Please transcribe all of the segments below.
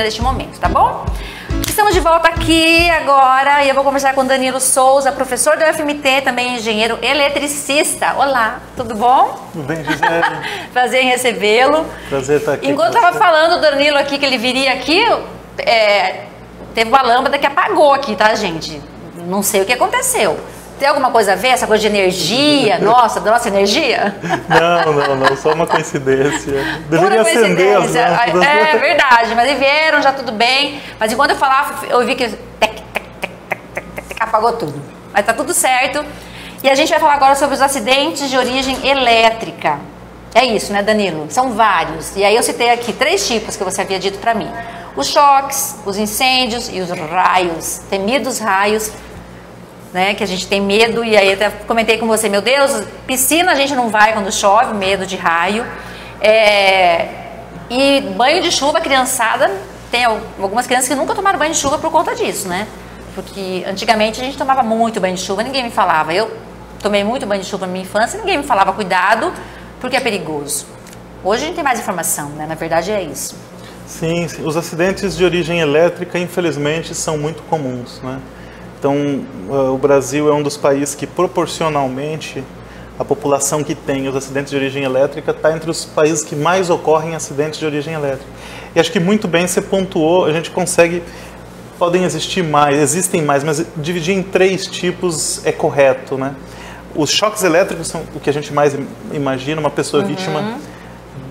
neste momento, tá bom? Estamos de volta aqui agora e eu vou conversar com Danilo Souza, professor do UFMT, também engenheiro eletricista. Olá, tudo bom? Tudo bem, Gisele? Prazer em recebê-lo. Prazer estar aqui. Enquanto eu estava falando do Danilo aqui, que ele viria aqui, teve uma lâmpada que apagou aqui, tá, gente? Não sei o que aconteceu. Tem alguma coisa a ver, essa coisa de energia, da nossa energia? Não, só uma coincidência. Deveria acender as lâmpadas. É verdade, mas vieram, já tudo bem. Mas enquanto eu falava, eu vi que apagou tudo. Mas tá tudo certo. E a gente vai falar agora sobre os acidentes de origem elétrica. É isso, né, Danilo? São vários. E aí eu citei aqui 3 tipos que você havia dito pra mim. Os choques, os incêndios e os raios, temidos raios, né, que a gente tem medo, e aí até comentei com você, meu Deus, piscina a gente não vai quando chove, medo de raio, e banho de chuva, criançada, tem algumas crianças que nunca tomaram banho de chuva por conta disso, né, porque antigamente a gente tomava muito banho de chuva, ninguém me falava, eu tomei muito banho de chuva na minha infância, ninguém me falava cuidado, porque é perigoso. Hoje a gente tem mais informação, né, na verdade é isso. Sim, os acidentes de origem elétrica, infelizmente, são muito comuns, né. Então, o Brasil é um dos países que, proporcionalmente, a população que tem os acidentes de origem elétrica está entre os países que mais ocorrem acidentes de origem elétrica. E acho que muito bem você pontuou, a gente consegue, podem existir mais, existem mais, mas dividir em 3 tipos é correto, né? Os choques elétricos são o que a gente mais imagina, uma pessoa vítima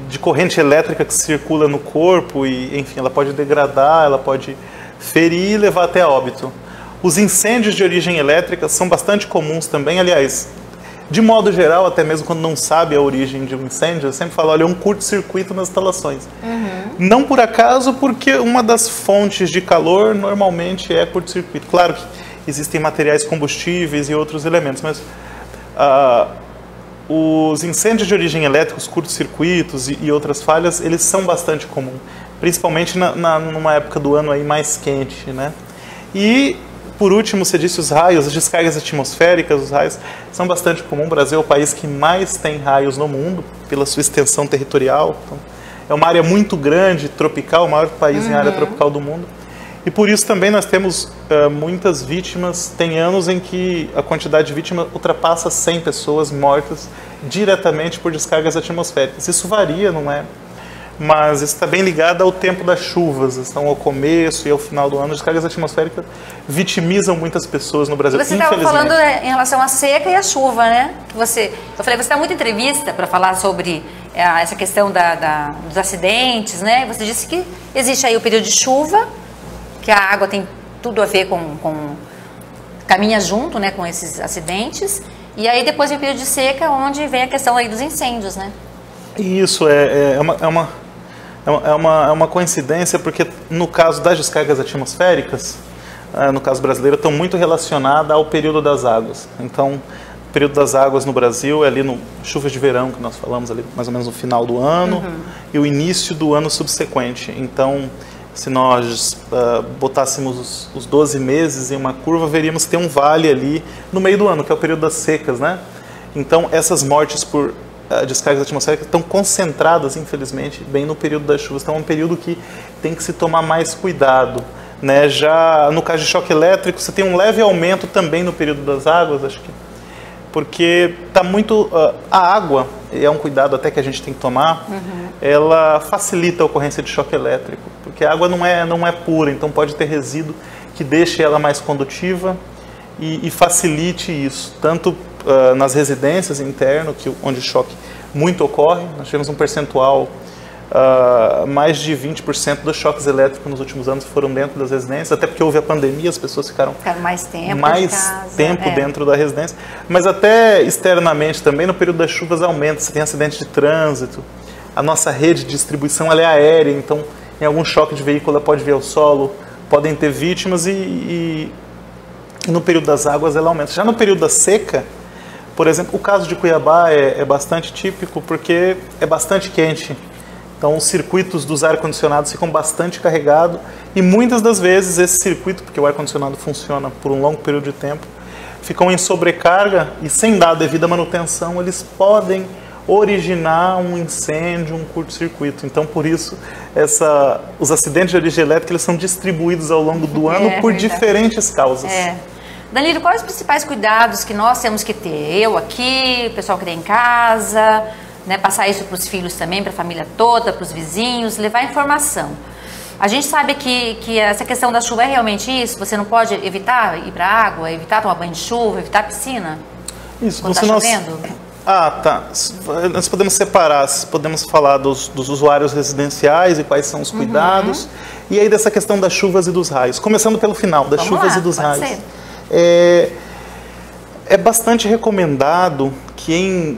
de corrente elétrica que circula no corpo e, enfim, ela pode degradar, ela pode ferir e levar até a óbito. Os incêndios de origem elétrica são bastante comuns também, aliás, de modo geral, até mesmo quando não sabe a origem de um incêndio, eu sempre falo, olha, é um curto-circuito nas instalações. Não por acaso, porque uma das fontes de calor normalmente é curto-circuito. Claro que existem materiais combustíveis e outros elementos, mas os incêndios de origem elétrica, os curtos-circuitos e outras falhas, eles são bastante comuns, principalmente numa época do ano aí mais quente, né? E por último, você disse os raios, as descargas atmosféricas, os raios são bastante comuns. O Brasil é o país que mais tem raios no mundo, pela sua extensão territorial. Então, é uma área muito grande, tropical, o maior país em área tropical do mundo. E por isso também nós temos muitas vítimas, tem anos em que a quantidade de vítimas ultrapassa 100 pessoas mortas diretamente por descargas atmosféricas. Isso varia, não é? Mas isso está bem ligado ao tempo das chuvas, estão ao começo e ao final do ano. As descargas atmosféricas vitimizam muitas pessoas no Brasil, você estava falando em relação à seca e à chuva, né? Eu falei, você dá muita entrevista para falar sobre essa questão dos acidentes, né? Você disse que existe aí o período de chuva, que a água tem tudo a ver caminha junto, né, com esses acidentes, e aí depois vem o período de seca, onde vem a questão aí dos incêndios, né? Isso é uma coincidência, porque no caso das descargas atmosféricas, no caso brasileiro, estão muito relacionadas ao período das águas. Então, o período das águas no Brasil é ali no chuvas de verão, que nós falamos ali mais ou menos no final do ano, e o início do ano subsequente. Então, se nós botássemos os 12 meses em uma curva, veríamos ter um vale ali no meio do ano, que é o período das secas, né? Então, essas mortes por descargas atmosféricas estão concentradas, infelizmente, bem no período das chuvas. Então é um período que tem que se tomar mais cuidado, né? Já no caso de choque elétrico, você tem um leve aumento também no período das águas, acho que, porque está muito... a água, e é um cuidado até que a gente tem que tomar, ela facilita a ocorrência de choque elétrico, porque a água não é pura, então pode ter resíduo que deixe ela mais condutiva e facilite isso, tanto nas residências internas, onde o choque muito ocorre. Nós tivemos um percentual, mais de 20% dos choques elétricos nos últimos anos foram dentro das residências, até porque houve a pandemia, as pessoas ficaram mais tempo dentro da residência, mas até externamente também, no período das chuvas aumenta, você tem acidente de trânsito, a nossa rede de distribuição ela é aérea, então em algum choque de veículo ela pode vir ao solo, podem ter vítimas e no período das águas ela aumenta. Já no período da seca, por exemplo, o caso de Cuiabá é bastante típico porque é bastante quente. Então os circuitos dos ar-condicionados ficam bastante carregados e muitas das vezes esse circuito, porque o ar-condicionado funciona por um longo período de tempo, ficam em sobrecarga e sem dar a devida manutenção eles podem originar um incêndio, um curto-circuito. Então, por isso, os acidentes de origem elétrica eles são distribuídos ao longo do ano por diferentes causas. Danilo, quais os principais cuidados que nós temos que ter? Eu aqui, o pessoal que tem em casa, né, passar isso para os filhos também, para a família toda, para os vizinhos, levar informação. A gente sabe que essa questão da chuva é realmente isso? Você não pode evitar ir para a água, evitar tomar banho de chuva, evitar a piscina? Isso, quando está chovendo? Tá. Nós podemos separar, podemos falar dos usuários residenciais e quais são os cuidados, e aí dessa questão das chuvas e dos raios. Começando pelo final, das chuvas e dos raios. É bastante recomendado que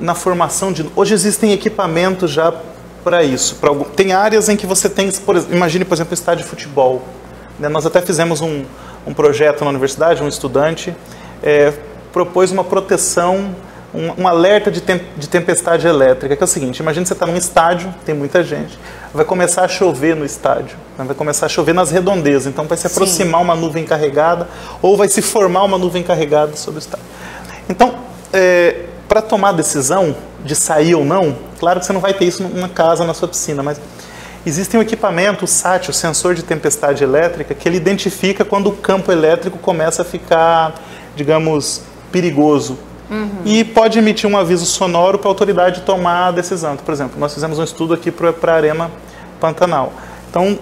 na formação de... Hoje existem equipamentos já para isso. Tem áreas em que você tem, imagine, por exemplo, um estádio de futebol. Né? Nós até fizemos um projeto na universidade, um estudante propôs uma proteção, um alerta de tempestade elétrica, que é o seguinte: imagine que você está num estádio, tem muita gente, vai começar a chover no estádio, né? Vai começar a chover nas redondezas, então vai se aproximar uma nuvem carregada, ou vai se formar uma nuvem carregada sobre o estádio. Então, para tomar a decisão de sair ou não, claro que você não vai ter isso numa casa, na sua piscina, mas existe um equipamento, o SAT, o sensor de tempestade elétrica, que ele identifica quando o campo elétrico começa a ficar, digamos, perigoso. E pode emitir um aviso sonoro para a autoridade tomar a decisão. Então, por exemplo, nós fizemos um estudo aqui para a Arena Pantanal. Então,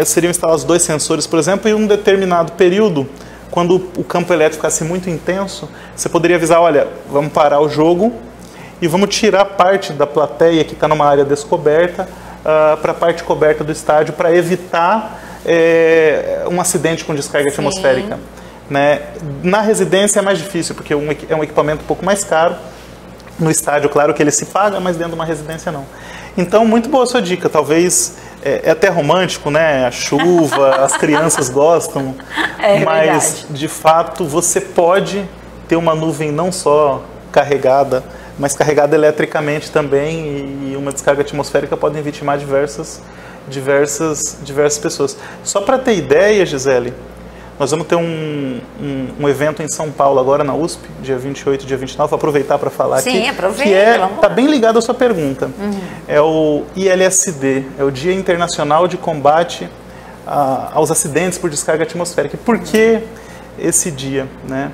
seriam instalados 2 sensores, por exemplo, e em um determinado período, quando o campo elétrico ficasse muito intenso, você poderia avisar: olha, vamos parar o jogo e vamos tirar parte da plateia que está numa área descoberta para a parte coberta do estádio, para evitar um acidente com descarga atmosférica. Né? Na residência é mais difícil, porque é um equipamento um pouco mais caro. No estádio, claro que ele se paga, mas dentro de uma residência não. Então, muito boa a sua dica. Talvez, é até romântico, né? A chuva, as crianças gostam. Mas, verdade. De fato, você pode ter uma nuvem não só carregada, mas carregada eletricamente também, e uma descarga atmosférica podem vitimar diversas pessoas. Só para ter ideia, Gisele, nós vamos ter um evento em São Paulo agora na USP, dia 28 e dia 29, vou aproveitar para falar aqui. Sim, aproveita. Que está bem ligado à sua pergunta. É o ILSD, é o Dia Internacional de Combate aos Acidentes por Descarga Atmosférica. E por que esse dia, né?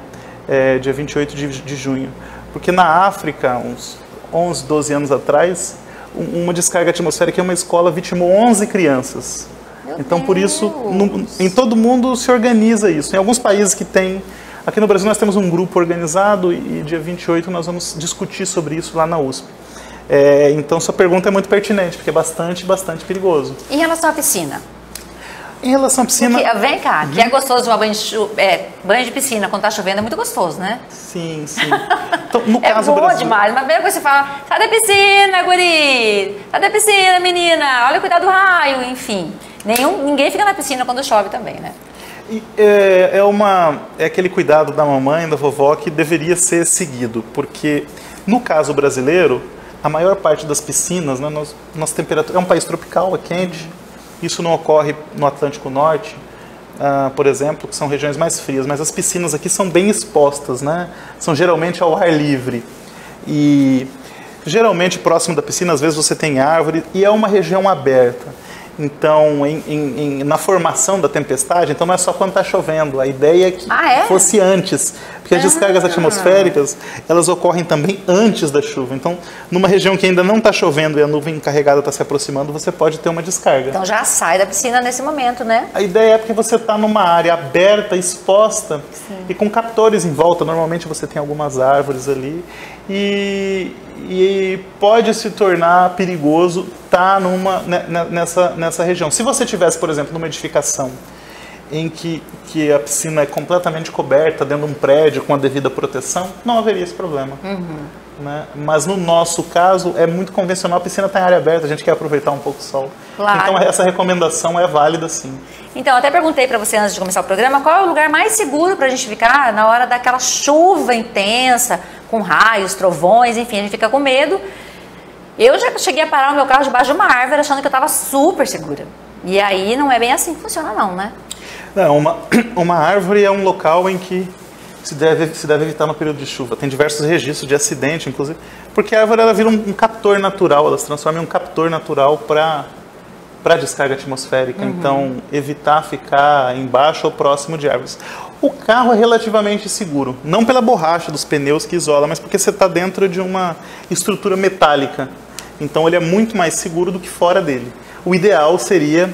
Dia 28 de junho? Porque na África, uns 11, 12 anos atrás, uma descarga atmosférica em uma escola vitimou 11 crianças. Então, por isso, em todo mundo se organiza isso. Em alguns países que tem... Aqui no Brasil nós temos um grupo organizado e dia 28 nós vamos discutir sobre isso lá na USP. Então, sua pergunta é muito pertinente, porque é bastante perigoso. Em relação à piscina? Em relação à piscina... Porque, vem cá, que é gostoso tomar banho de piscina quando está chovendo, é muito gostoso, né? Sim. Então, no caso boa demais. Mas a primeira coisa que você fala: sai da piscina, guri! Sai da piscina, menina! Olha, cuidado do raio, enfim. Ninguém fica na piscina quando chove também, né? É aquele cuidado da mamãe, da vovó, que deveria ser seguido, porque no caso brasileiro, a maior parte das piscinas, né, nossa temperatura é um país tropical, é quente. Isso não ocorre no Atlântico Norte, por exemplo, que são regiões mais frias, mas as piscinas aqui são bem expostas, né? São geralmente ao ar livre. E geralmente próximo da piscina, às vezes você tem árvore, e é uma região aberta. Então, na formação da tempestade, então não é só quando está chovendo, a ideia é que fosse antes, porque as descargas atmosféricas, elas ocorrem também antes da chuva. Então, numa região que ainda não está chovendo e a nuvem carregada está se aproximando, você pode ter uma descarga. Então já sai da piscina nesse momento, né? A ideia é porque você está numa área aberta, exposta, e com captores em volta. Normalmente você tem algumas árvores ali, e pode se tornar perigoso estar nessa região. Se você tivesse, por exemplo, numa edificação em que a piscina é completamente coberta, dentro de um prédio com a devida proteção, não haveria esse problema. Né? Mas no nosso caso é muito convencional, a piscina está em área aberta, a gente quer aproveitar um pouco o sol. Claro. Então essa recomendação é válida, sim. Então, até perguntei para você antes de começar o programa, qual é o lugar mais seguro para a gente ficar na hora daquela chuva intensa, com raios, trovões, enfim, a gente fica com medo. Eu já cheguei a parar o meu carro debaixo de uma árvore achando que eu estava super segura. E aí não é bem assim que funciona não, né? Não, uma árvore é um local em que se deve evitar no período de chuva. Tem diversos registros de acidente, inclusive, porque a árvore ela vira um captor natural, ela se transforma em um captor natural para a descarga atmosférica. Então, evitar ficar embaixo ou próximo de árvores. O carro é relativamente seguro, não pela borracha dos pneus que isola, mas porque você está dentro de uma estrutura metálica. Então, ele é muito mais seguro do que fora dele. O ideal seria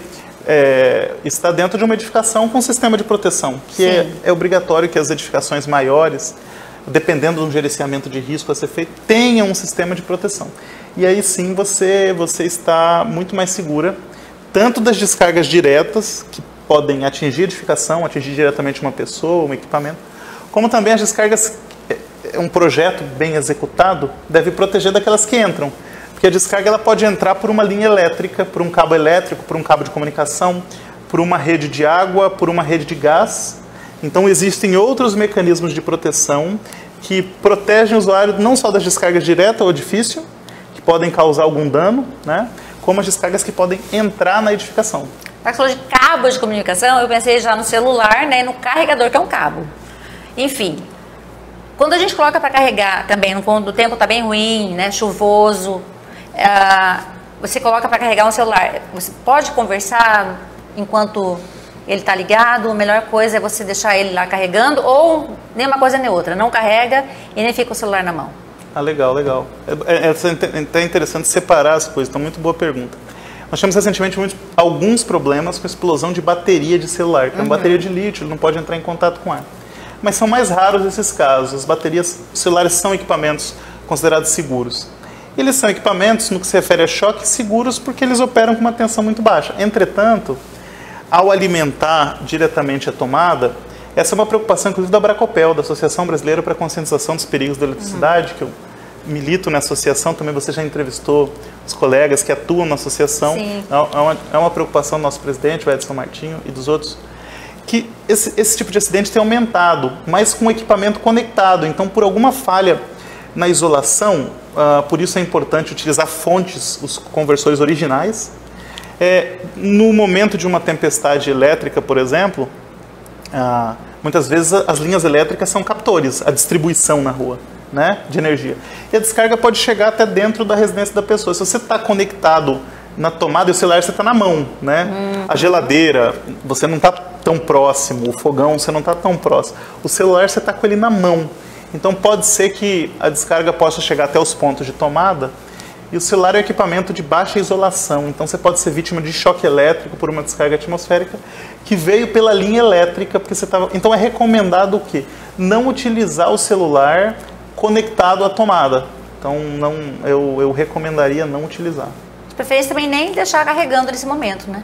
estar dentro de uma edificação com sistema de proteção, que é obrigatório que as edificações maiores, dependendo do gerenciamento de risco a ser feito, tenham um sistema de proteção. E aí sim você está muito mais segura, tanto das descargas diretas, que podem atingir a edificação, atingir diretamente uma pessoa, um equipamento, como também as descargas, um projeto bem executado deve proteger daquelas que entram. Porque a descarga ela pode entrar por uma linha elétrica, por um cabo elétrico, por um cabo de comunicação, por uma rede de água, por uma rede de gás. Então existem outros mecanismos de proteção que protegem o usuário não só das descargas diretas ao edifício, que podem causar algum dano, né, como as descargas que podem entrar na edificação. Você falou de cabo de comunicação, eu pensei já no celular, né, no carregador, que é um cabo. Enfim, quando a gente coloca para carregar também, quando o tempo está bem ruim, né, chuvoso, você coloca para carregar um celular, você pode conversar enquanto ele está ligado, a melhor coisa é você deixar ele lá carregando, ou nem uma coisa nem outra, não carrega e nem fica o celular na mão. Ah, legal, legal. É até interessante separar as coisas, então muito boa pergunta. Nós tivemos recentemente alguns problemas com explosão de bateria de celular, que é uma bateria de lítio, ele não pode entrar em contato com ar. Mas são mais raros esses casos, as baterias celulares são equipamentos considerados seguros. Eles são equipamentos, no que se refere a choque, seguros porque eles operam com uma tensão muito baixa. Entretanto, ao alimentar diretamente a tomada, essa é uma preocupação, inclusive, da Bracopel, da Associação Brasileira para a Conscientização dos Perigos da Eletricidade, que eu milito na associação, também você já entrevistou os colegas que atuam na associação. Sim. É uma preocupação do nosso presidente, o Edson Martinho, e dos outros, que esse tipo de acidente tem aumentado, mas com equipamento conectado. Então, por alguma falha na isolação, por isso é importante utilizar fontes, os conversores originais. No momento de uma tempestade elétrica, por exemplo, muitas vezes as linhas elétricas são captores, a distribuição na rua, né, de energia. E a descarga pode chegar até dentro da residência da pessoa. Se você está conectado na tomada e o celular você está na mão, né? A geladeira, você não está tão próximo, o fogão você não está tão próximo. O celular você está com ele na mão. Então pode ser que a descarga possa chegar até os pontos de tomada, e o celular é um equipamento de baixa isolação, então você pode ser vítima de choque elétrico por uma descarga atmosférica que veio pela linha elétrica, porque você estava... Então é recomendado o quê? Não utilizar o celular conectado à tomada. Então eu recomendaria não utilizar. De preferência também nem deixar carregando nesse momento, né?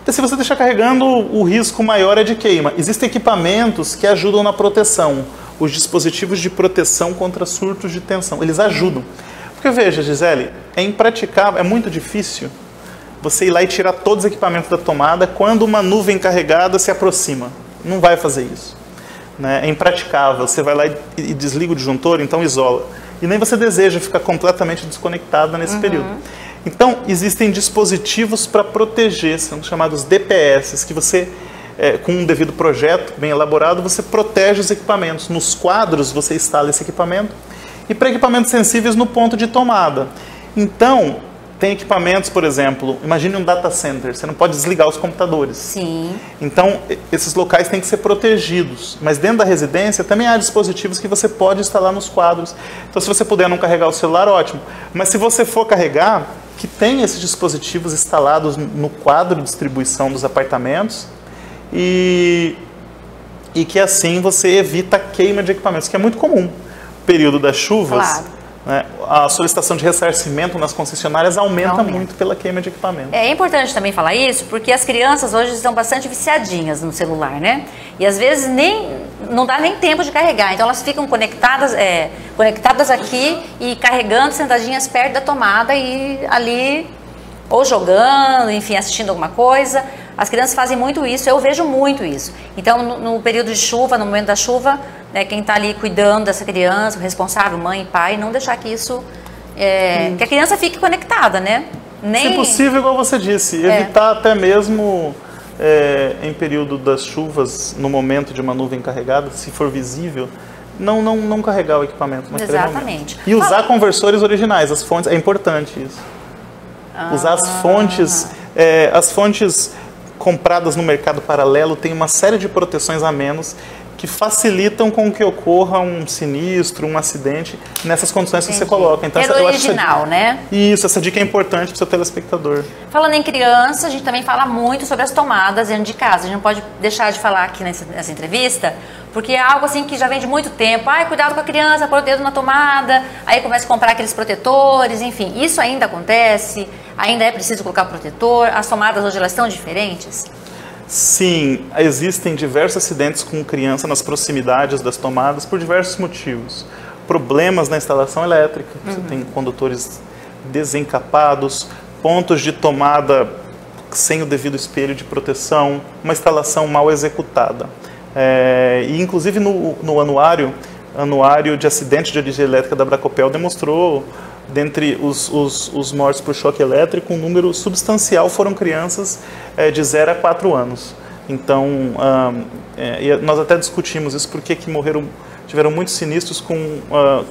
Se você deixar carregando, o risco maior é de queima. Existem equipamentos que ajudam na proteção. Os dispositivos de proteção contra surtos de tensão, eles ajudam. Porque veja, Gisele, é impraticável, é muito difícil você ir lá e tirar todos os equipamentos da tomada quando uma nuvem carregada se aproxima. Não vai fazer isso, né? É impraticável. Você vai lá e desliga o disjuntor, então isola. E nem você deseja ficar completamente desconectada nesse período. Então, existem dispositivos para proteger, são chamados DPS, que você... com um devido projeto bem elaborado, você protege os equipamentos. Nos quadros você instala esse equipamento, e para equipamentos sensíveis no ponto de tomada. Então, tem equipamentos, por exemplo, imagine um data center, você não pode desligar os computadores. Sim. Então, esses locais têm que ser protegidos, mas dentro da residência também há dispositivos que você pode instalar nos quadros. Então, se você puder não carregar o celular, ótimo. Mas se você for carregar, que tem esses dispositivos instalados no quadro de distribuição dos apartamentos, e que assim você evita a queima de equipamentos, que é muito comum. No período das chuvas, claro, né, a solicitação de ressarcimento nas concessionárias aumenta muito pela queima de equipamento. É importante também falar isso, porque as crianças hoje estão bastante viciadinhas no celular, né? E às vezes não dá nem tempo de carregar, então elas ficam conectadas aqui e carregando, sentadinhas perto da tomada e ali ou jogando, enfim, assistindo alguma coisa. As crianças fazem muito isso, eu vejo muito isso. Então, no período de chuva, no momento da chuva, né, quem está ali cuidando dessa criança, o responsável, mãe e pai, não deixar que isso... que a criança fique conectada, né? Se possível, igual você disse, evitar até mesmo em período das chuvas, no momento de uma nuvem carregada, se for visível, não carregar o equipamento. Exatamente. E usar conversores originais, as fontes, é importante isso. Usar as fontes compradas no mercado paralelo têm uma série de proteções a menos que facilitam com que ocorra um sinistro, um acidente nessas condições que você coloca. Então, eu original, né? Isso, essa dica é importante para o seu telespectador. Falando em criança, a gente também fala muito sobre as tomadas dentro de casa. A gente não pode deixar de falar aqui nessa entrevista, porque é algo assim que já vem de muito tempo. Ai, cuidado com a criança, pôr o dedo na tomada, aí começa a comprar aqueles protetores, enfim. Isso ainda acontece? Ainda é preciso colocar protetor? As tomadas hoje elas estão diferentes? Sim, existem diversos acidentes com criança nas proximidades das tomadas por diversos motivos. Problemas na instalação elétrica, você tem condutores desencapados, pontos de tomada sem o devido espelho de proteção, uma instalação mal executada. E inclusive no anuário de acidente de origem elétrica da Bracopel demonstrou, dentre os mortos por choque elétrico, um número substancial foram crianças de 0 a 4 anos. Então, nós até discutimos isso, porque tiveram muitos sinistros com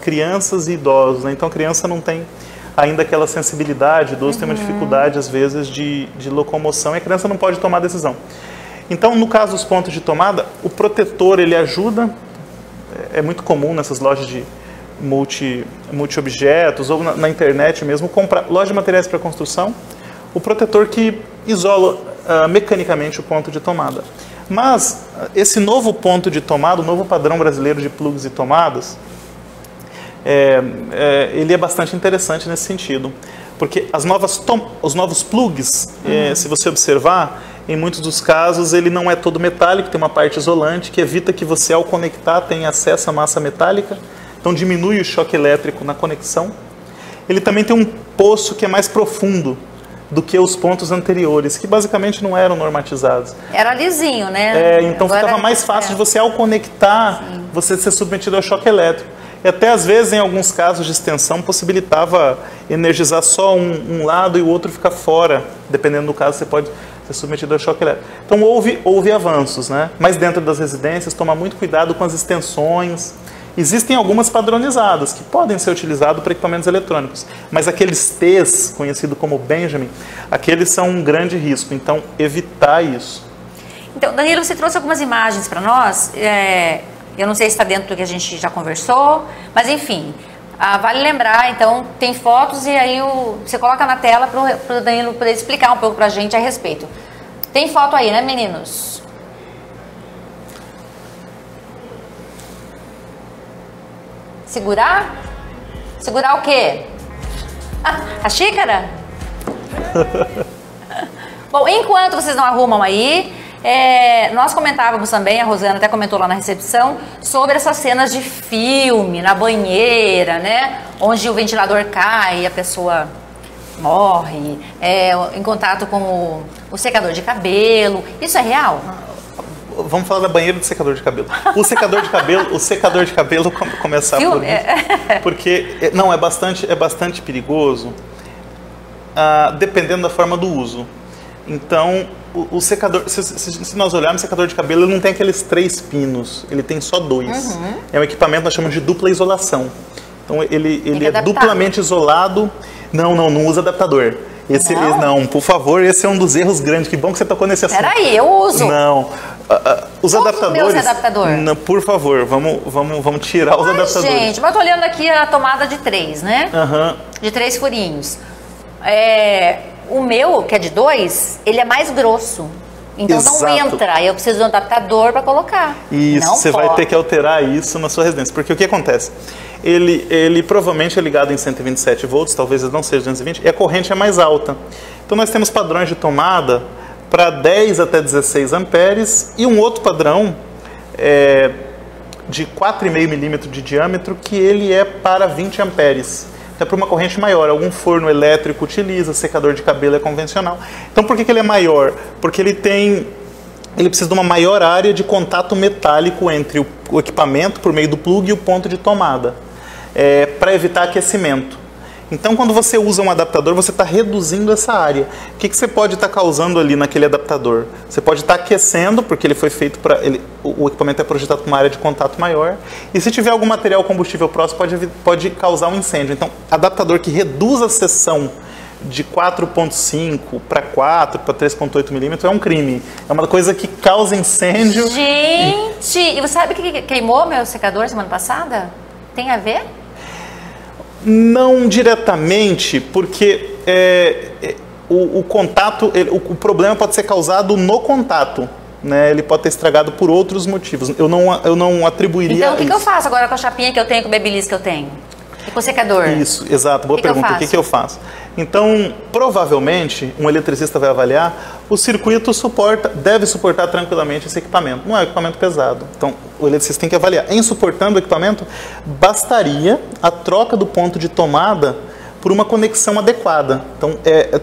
crianças e idosos, né? Então a criança não tem ainda aquela sensibilidade, o idoso tem uma dificuldade às vezes de locomoção e a criança não pode tomar decisão. Então, no caso dos pontos de tomada, o protetor ele ajuda, é muito comum nessas lojas de multi-objetos ou na internet mesmo, comprar loja de materiais para construção, o protetor que isola mecanicamente o ponto de tomada. Mas esse novo ponto de tomada, o novo padrão brasileiro de plugs e tomadas, ele é bastante interessante nesse sentido, porque os novos plugs, se você observar, em muitos dos casos ele não é todo metálico, tem uma parte isolante que evita que você ao conectar tenha acesso à massa metálica. Então diminui o choque elétrico na conexão. Ele também tem um poço que é mais profundo do que os pontos anteriores, que basicamente não eram normatizados. Era lisinho, né? Então agora ficava mais fácil de você, ao conectar, você ser submetido ao choque elétrico. E até às vezes, em alguns casos de extensão, possibilitava energizar só um lado e o outro ficar fora. Dependendo do caso, você pode ser submetido ao choque elétrico. Então houve avanços, né? Mas dentro das residências, tomar muito cuidado com as extensões. Existem algumas padronizadas que podem ser utilizadas para equipamentos eletrônicos, mas aqueles T's, conhecido como Benjamin, aqueles são um grande risco, então evitar isso. Então, Danilo, você trouxe algumas imagens para nós, eu não sei se está dentro do que a gente já conversou, mas enfim, vale lembrar, então, tem fotos e aí você coloca na tela para o Danilo poder explicar um pouco para a gente a respeito. Tem foto aí, né, meninos? Segurar? Segurar o quê? A xícara? Bom, enquanto vocês não arrumam aí, nós comentávamos também, a Rosana até comentou lá na recepção, sobre essas cenas de filme, na banheira, né? Onde o ventilador cai e a pessoa morre, em contato com o secador de cabelo. Isso é real? Vamos falar da banheira do secador de cabelo. O secador de cabelo começar por isso, porque é bastante perigoso, dependendo da forma do uso. Então, o secador, se nós olharmos, o secador de cabelo ele não tem aqueles 3 pinos, ele tem só 2. É um equipamento que nós chamamos de dupla isolação. Então, ele é duplamente isolado. Não usa adaptador. Não, por favor, esse é um dos erros grandes. Que bom que você tocou nesse assunto. Peraí, eu uso. Não. Os adaptadores. Adaptador? Não, por favor, vamos tirar os adaptadores. Gente, mas eu tô olhando aqui a tomada de 3, né? De 3 furinhos. O meu, que é de 2, ele é mais grosso. Então não entra. Eu preciso de um adaptador para colocar. Isso, você vai ter que alterar isso na sua residência. Porque o que acontece? Ele provavelmente é ligado em 127 volts, talvez ele não seja 220, e a corrente é mais alta. Então nós temos padrões de tomada para 10 até 16 amperes e um outro padrão de 4,5 milímetros de diâmetro que ele é para 20 amperes. Então é para uma corrente maior. Algum forno elétrico utiliza, secador de cabelo é convencional. Então por que ele é maior? Porque ele precisa de uma maior área de contato metálico entre o equipamento por meio do plug e o ponto de tomada, para evitar aquecimento. Então, quando você usa um adaptador, você está reduzindo essa área. O que você pode estar causando ali naquele adaptador? Você pode estar aquecendo, porque ele foi feito para... O equipamento é projetado com uma área de contato maior. E se tiver algum material combustível próximo, pode causar um incêndio. Então, adaptador que reduz a seção de 4,5 para 4 para 3,8 milímetros é um crime. É uma coisa que causa incêndio. Gente! E você sabe que queimou meu secador semana passada? Tem a ver? Não diretamente, porque o contato, o problema pode ser causado no contato. Né? Ele pode ter estragado por outros motivos. Eu não atribuiria Então, o que isso. Eu faço agora com a chapinha que eu tenho, com o babyliss que eu tenho? E com o secador? Isso, exato. Boa pergunta. O que eu faço? Então, provavelmente, um eletricista vai avaliar, o circuito deve suportar tranquilamente esse equipamento. Não é um equipamento pesado. Então, o eletricista tem que avaliar. Em suportando o equipamento, bastaria a troca do ponto de tomada por uma conexão adequada. Então,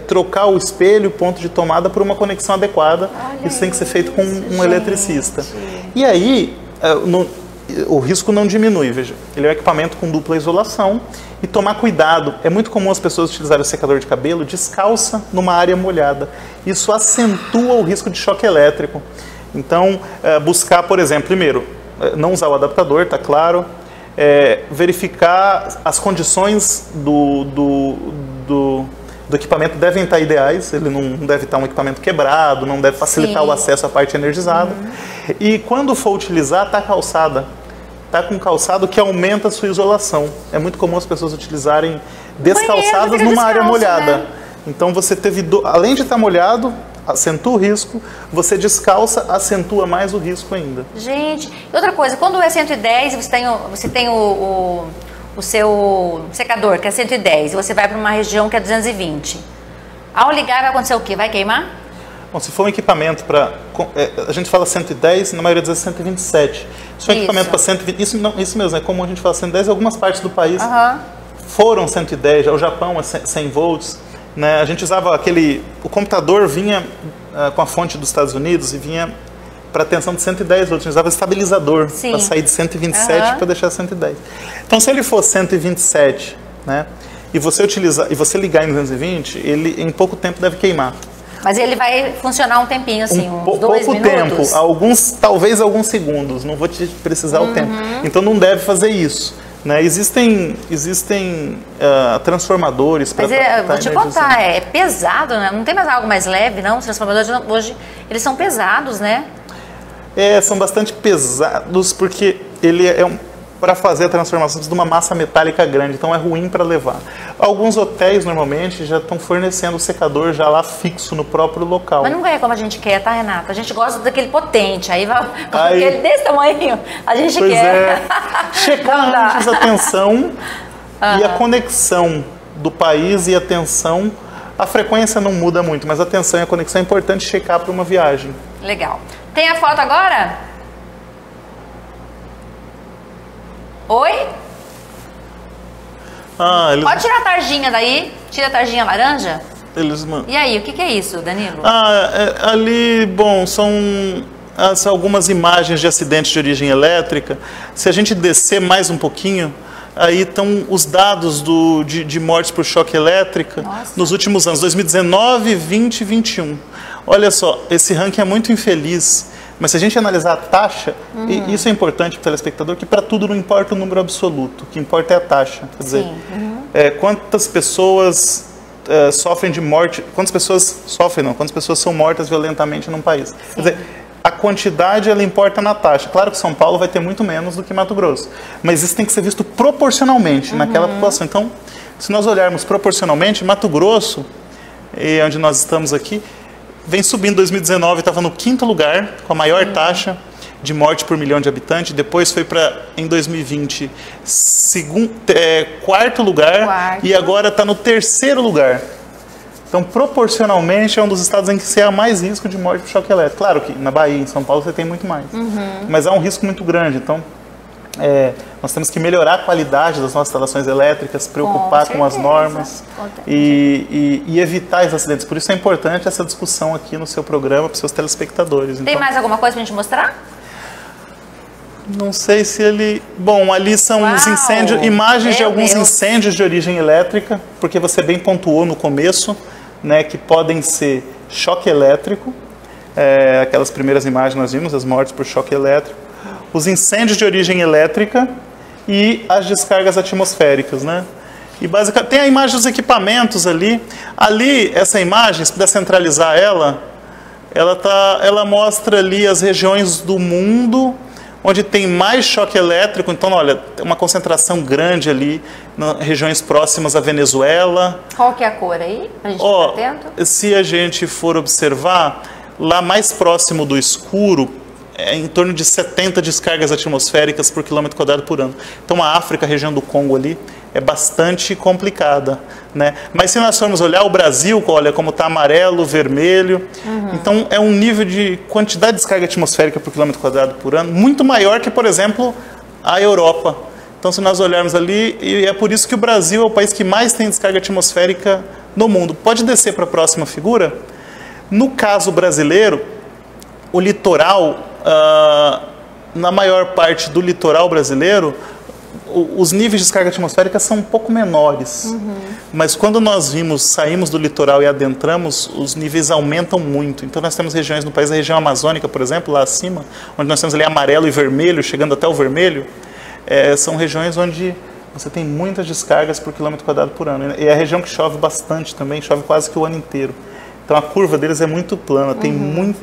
trocar o espelho, o ponto de tomada, por uma conexão adequada. Olha isso tem que ser feito com um gente. Eletricista. E aí, o risco não diminui, veja. Ele é um equipamento com dupla isolação e tomar cuidado. É muito comum as pessoas utilizarem o secador de cabelo descalça numa área molhada. Isso acentua o risco de choque elétrico. Então, buscar, por exemplo, primeiro, não usar o adaptador, tá claro. Verificar as condições do equipamento devem estar ideais, ele não deve estar um equipamento quebrado, não deve facilitar o acesso à parte energizada. E quando for utilizar, está calçada. Está com calçado que aumenta a sua isolação. É muito comum as pessoas utilizarem descalçadas numa área molhada. Né? Então você além de estar molhado, acentua o risco, você descalça, acentua mais o risco ainda. Gente, e outra coisa, quando é 110 você tem o seu secador, que é 110, e você vai para uma região que é 220. Ao ligar, vai acontecer o quê? Vai queimar? Bom, se for um equipamento para... a gente fala 110, na maioria das vezes 127. Se for um equipamento para 120... Isso mesmo, é comum a gente falar 110. Algumas partes do país foram 110, o Japão é 100 volts. Né? A gente usava o computador vinha com a fonte dos Estados Unidos e vinha para tensão de 110 volts. A gente usava estabilizador para sair de 127 para deixar 110. Então, se ele for 127, né, e você ligar em 220, ele em pouco tempo deve queimar. Mas ele vai funcionar um tempinho, assim, uns 2 pouco minutos? Tempo, talvez alguns segundos, não vou te precisar o tempo. Então não deve fazer isso. Né? Existem transformadores para... Mas vou te contar, é pesado, né? Não tem mais algo mais leve, não? Os transformadores hoje, eles são pesados, né? São bastante pesados porque ele para fazer a transformação de uma massa metálica grande, então é ruim para levar. Alguns hotéis normalmente já estão fornecendo o secador já lá fixo no próprio local. Mas não é como a gente quer, tá, Renata? A gente gosta daquele potente, aquele desse tamanho, a gente quer. Checar antes a tensão e a conexão do país e a tensão. A frequência não muda muito, mas a tensão e a conexão é importante checar para uma viagem. Legal. Tem a foto agora? Oi? Pode tirar a tarjinha daí? Tira a tarjinha laranja? E aí, o que é isso, Danilo? Ali, bom, são algumas imagens de acidentes de origem elétrica. Se a gente descer mais um pouquinho, aí estão os dados de mortes por choque elétrica nos últimos anos, 2019, 20 e 21. Olha só, esse ranking é muito infeliz. Mas se a gente analisar a taxa, e isso é importante para o telespectador, que para tudo não importa o número absoluto, o que importa é a taxa. Quer dizer, quantas pessoas sofrem de morte, quantas pessoas são mortas violentamente num país. Quer dizer, a quantidade ela importa na taxa. Claro que São Paulo vai ter muito menos do que Mato Grosso, mas isso tem que ser visto proporcionalmente naquela população. Então, se nós olharmos proporcionalmente, Mato Grosso, onde nós estamos aqui, vem subindo. Em 2019 estava no 5º lugar, com a maior taxa de morte por milhão de habitantes. Depois foi para, em 2020, 4º lugar. E agora está no 3º lugar. Então, proporcionalmente, é um dos estados em que você há mais risco de morte por choque elétrico. Claro que na Bahia, em São Paulo, você tem muito mais. Mas há um risco muito grande. Então, nós temos que melhorar a qualidade das nossas instalações elétricas, preocupar com as normas e evitar esses acidentes. Por isso é importante essa discussão aqui no seu programa para os seus telespectadores. Tem mais alguma coisa para a gente mostrar? Não sei se ele... Bom, ali são os incêndios, imagens de alguns incêndios de origem elétrica, porque você bem pontuou no começo, né, que podem ser choque elétrico, aquelas primeiras imagens nós vimos, as mortes por choque elétrico, os incêndios de origem elétrica e as descargas atmosféricas, né? E basicamente tem a imagem dos equipamentos ali. Ali, essa imagem, se puder centralizar ela mostra ali as regiões do mundo onde tem mais choque elétrico. Então, olha, tem uma concentração grande ali nas regiões próximas à Venezuela. Qual que é a cor aí, pra gente ficar atento? Se a gente for observar, lá mais próximo do escuro, é em torno de 70 descargas atmosféricas por quilômetro quadrado por ano. Então, a África, a região do Congo ali, é bastante complicada, né? Mas se nós formos olhar o Brasil, olha como está amarelo, vermelho, então é um nível de quantidade de descarga atmosférica por quilômetro quadrado por ano muito maior que, por exemplo, a Europa. Então, se nós olharmos ali, e é por isso que o Brasil é o país que mais tem descarga atmosférica no mundo. Pode descer para a próxima figura? No caso brasileiro, o litoral, na maior parte do litoral brasileiro, os níveis de descarga atmosférica são um pouco menores, mas quando nós saímos do litoral e adentramos, os níveis aumentam muito. Então nós temos regiões no país, a região amazônica, por exemplo, lá acima, onde nós temos ali amarelo e vermelho, chegando até o vermelho, são regiões onde você tem muitas descargas por quilômetro quadrado por ano. E é a região que chove bastante também, chove quase que o ano inteiro. Então a curva deles é muito plana, tem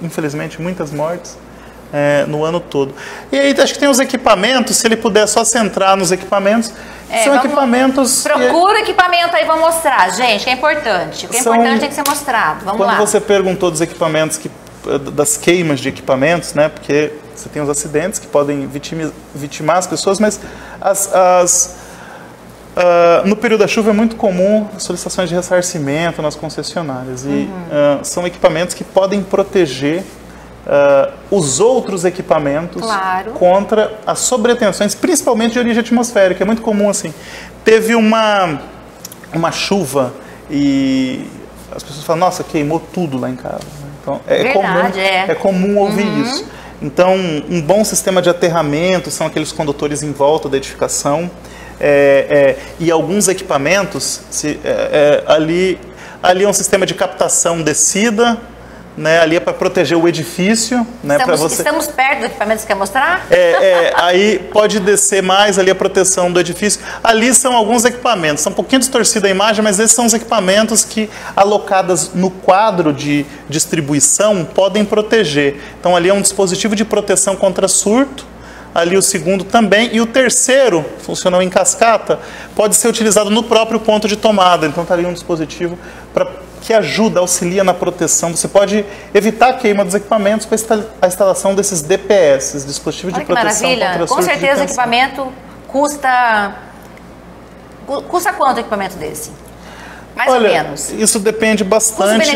infelizmente muitas mortes no ano todo. E aí acho que tem os equipamentos, se ele puder só centrar nos equipamentos, são equipamentos... Procura o equipamento aí, vamos mostrar, gente, que é importante. O que é importante tem que ser mostrado, vamos lá. Quando você perguntou dos equipamentos, das queimas de equipamentos, né, porque você tem os acidentes que podem vitimar as pessoas, mas no período da chuva é muito comum solicitações de ressarcimento nas concessionárias. E são equipamentos que podem proteger os outros equipamentos contra as sobretensões, principalmente de origem atmosférica. É muito comum assim. Teve uma chuva e as pessoas falam, nossa, queimou tudo lá em casa. Então, é comum ouvir isso. Então, um bom sistema de aterramento são aqueles condutores em volta da edificação. E alguns equipamentos, ali é um sistema de captação descida, né, ali é para proteger o edifício. Né, estamos perto do equipamento que você quer mostrar? Aí pode descer mais ali a proteção do edifício. Ali são alguns equipamentos, são um pouquinho distorcida a imagem, mas esses são os equipamentos que, alocadas no quadro de distribuição, podem proteger. Então ali é um dispositivo de proteção contra surto, ali o segundo também, e o terceiro, funcionou em cascata, pode ser utilizado no próprio ponto de tomada. Então está ali um dispositivo que ajuda, auxilia na proteção. Você pode evitar a queima dos equipamentos com a instalação desses DPS, dispositivos de proteção contra surto. Com certeza o equipamento custa quanto o equipamento desse? Mais ou menos. Isso depende bastante.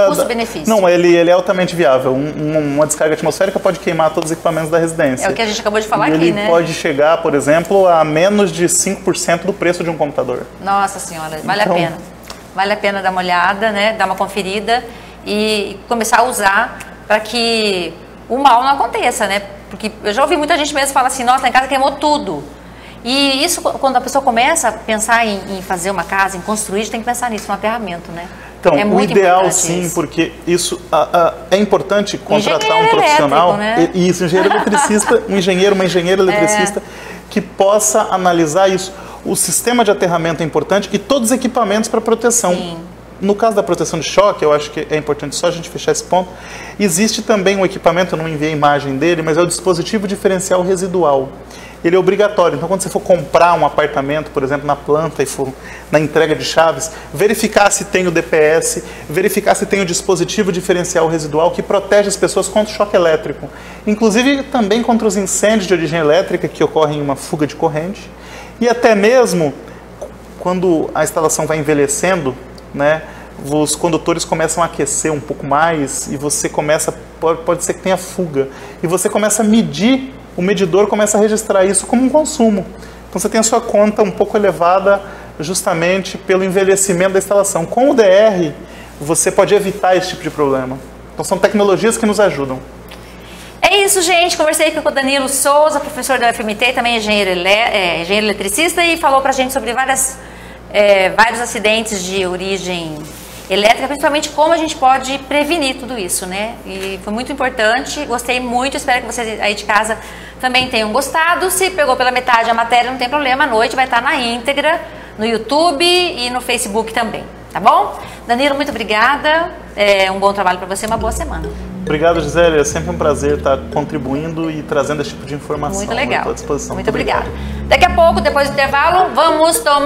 Custo-benefício. Não, ele é altamente viável. Uma descarga atmosférica pode queimar todos os equipamentos da residência. É o que a gente acabou de falar aqui, né? Ele pode chegar, por exemplo, a menos de 5% do preço de um computador. Nossa Senhora, vale a pena. Vale a pena dar uma olhada, né? Dar uma conferida e começar a usar para que o mal não aconteça, né? Porque eu já ouvi muita gente mesmo falar assim, nossa, em casa queimou tudo. E isso, quando a pessoa começa a pensar em fazer uma casa, em construir, tem que pensar nisso, no aterramento, né? Então, o ideal sim, porque isso é importante contratar um profissional, né? Isso, engenheiro eletricista, uma engenheira eletricista que possa analisar isso. O sistema de aterramento é importante e todos os equipamentos para proteção. Sim. No caso da proteção de choque, eu acho que é importante só a gente fechar esse ponto. Existe também um equipamento, eu não enviei a imagem dele, mas é o dispositivo diferencial residual. Ele é obrigatório. Então, quando você for comprar um apartamento, por exemplo, na planta e for na entrega de chaves, verificar se tem o DPS, verificar se tem o dispositivo diferencial residual que protege as pessoas contra o choque elétrico. Inclusive, também contra os incêndios de origem elétrica que ocorrem em uma fuga de corrente. E até mesmo, quando a instalação vai envelhecendo, né, os condutores começam a aquecer um pouco mais e você começa, pode ser que tenha fuga. E você começa a medir, o medidor começa a registrar isso como um consumo. Então você tem a sua conta um pouco elevada justamente pelo envelhecimento da instalação. Com o DR, você pode evitar esse tipo de problema. Então são tecnologias que nos ajudam. É isso, gente. Conversei aqui com o Danilo Souza, professor da UFMT, também engenheiro eletricista, e falou pra gente sobre vários acidentes de origem elétrica, principalmente como a gente pode prevenir tudo isso, né? E foi muito importante, gostei muito, espero que vocês aí de casa também tenham gostado. Se pegou pela metade a matéria, não tem problema, à noite vai estar na íntegra, no YouTube e no Facebook também, tá bom? Danilo, muito obrigada, um bom trabalho para você, uma boa semana. Obrigado, Gisele, é sempre um prazer estar contribuindo e trazendo esse tipo de informação. Muito legal. Estou à disposição. Muito obrigada. Daqui a pouco, depois do intervalo, vamos tomar